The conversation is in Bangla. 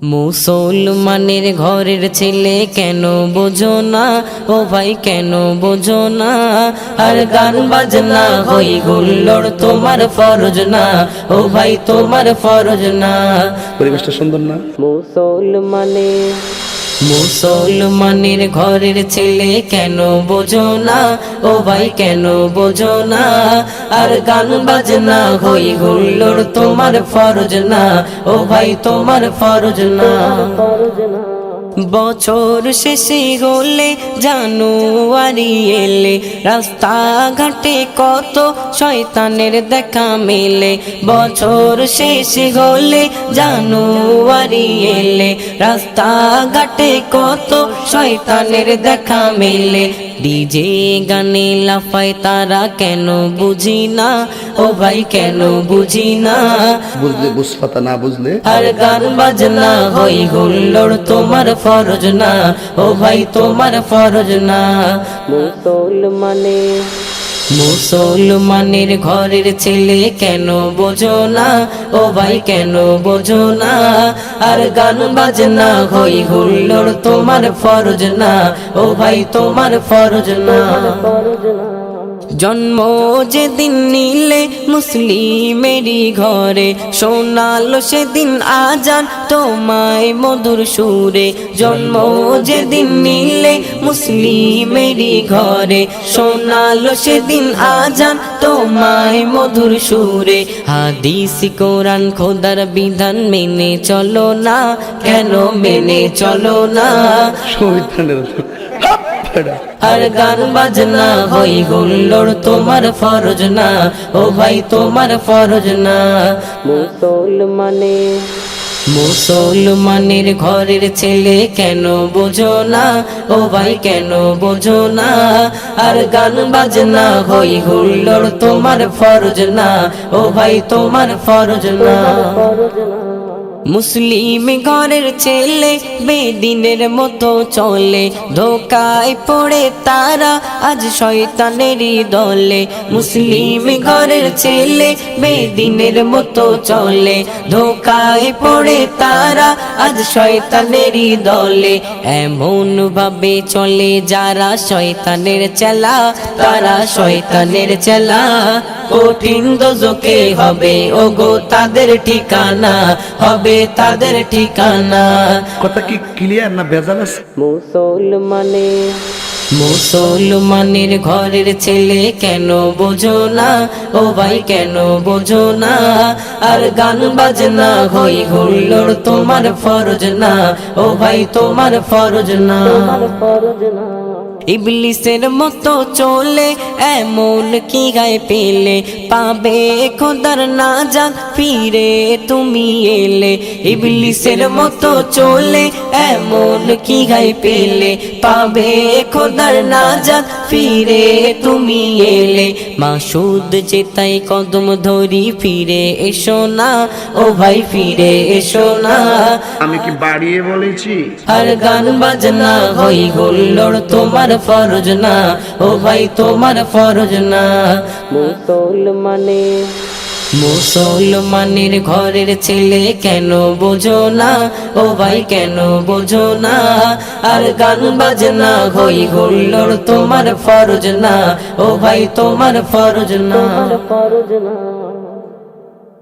মুসলমানের ঘরের ছেলে কেন বোঝো না, ও ভাই কেন বোঝো না? আর গান বাজনা হই গুল্লোড় তোমার ফরজ না, ও ভাই তোমার ফরজ না। পরিবেশটা সুন্দর না? মুসলমানের ঘরের ছেলে কেন বোঝো না, ও ভাই কেন বোঝো না? আর গান বাজনা হই গুল্লোড় তোমার ফরজ না, ও ভাই তোমার ফরজ না। বছর শেষে হলে জানুয়ারি এলে রাস্তাঘাটে কত শয়তানের দেখা মেলে। বছর শেষে হলে জানুয়ারি এলে রাস্তাঘাটে কত শয়তানের দেখা মেলে। ডিজে গানে লাফায় তারা কেন বুঝি না, ও ভাই কেন বুঝি না? বুঝলে বুঝপাতা, না বুঝলে আর গান বাজনা হই গুল্লোড় তোমার ফরজ না, ও ভাই তোমার ফরজ না। মুসলমানের ঘরের ছেলে কেন বোঝো না, ও ভাই কেন বোঝো না? আর গান বাজনা হই গুল্লোড় তোমার ফরজ না, ও ভাই তোমার ফরজ না। জন্ম যেদিন নিলে মুসলিমেরই ঘরে শোনালো সেদিন আজান তোমায় মধুর সুরে। জন্ম যেদিন নিলে মুসলিমেরই ঘরে শোনালো সেদিন আজান তোমায় মধুর সুরে। হাদিস কোরআন খোদার বিধান মেনে চলো না, কেন মেনে চলো না? আর গান বাজনা হই গুল্লোড় তোমার ফরজ না, ও ভাই তোমার ফরজ না। মুসলমানের ঘরের ছেলে কেন বোঝো না, ও ভাই কেন বোঝো না? আর গান বাজনা হই গুল্লোড় তোমার ফরজ না, ও ভাই তোমার ফরজ না। মুসলিম ঘরের ছেলে বেদিনের মতো চলে, ধোকায় পড়ে তারা আজ শয়তানেরই দলে। মুসলিম ঘরের ছেলে বেদিনের মতো চলে, ধোকায় পড়ে তারা আজ শয়তানেরই দলে। এমন ভাবে চলে যারা শয়তানের চেলা, তারা শয়তানের চেলা। কঠিন দোজখে হবে ওগো তাদের ঠিকানা, হবে তাদের ঠিকানা। কথা কি ক্লিয়ার না ভেজাল আছে? মুসলমানের ঘরের ছেলে কেন বোঝো না, ও ভাই কেন বোঝো না? আর গান বাজনা হই গুল্লোড় তোমার ফরজ না, ও ভাই তোমার ফরজ না। ইবলিসের মতো চলে এমন কি গায়ে পেলে, পাবে খোদার নাজাত ফিরে তুমি এলে। ইবলিসের মতো চলে এমন কি গায়ে পেলে, পাবে খোদার নাজাত ফিরে তুমি এলে। মাসুদ যেতাই কদম ধরি ফিরে এসো না, ও ভাই ফিরে এসো না। আমি কি বাড়িয়ে বলেছি? আর গান বাজনা হই গুল্লোড় তোমার ফরজ না, ও ভাই তোমার ফরজ না। মুসলমানের ঘরের ছেলে কেন বোঝো না, ও ভাই কেন বোঝো না? আর গান বাজনা হই গুল্লোড় তোমার ফরজ না, ও ভাই তোমার ফরজ না।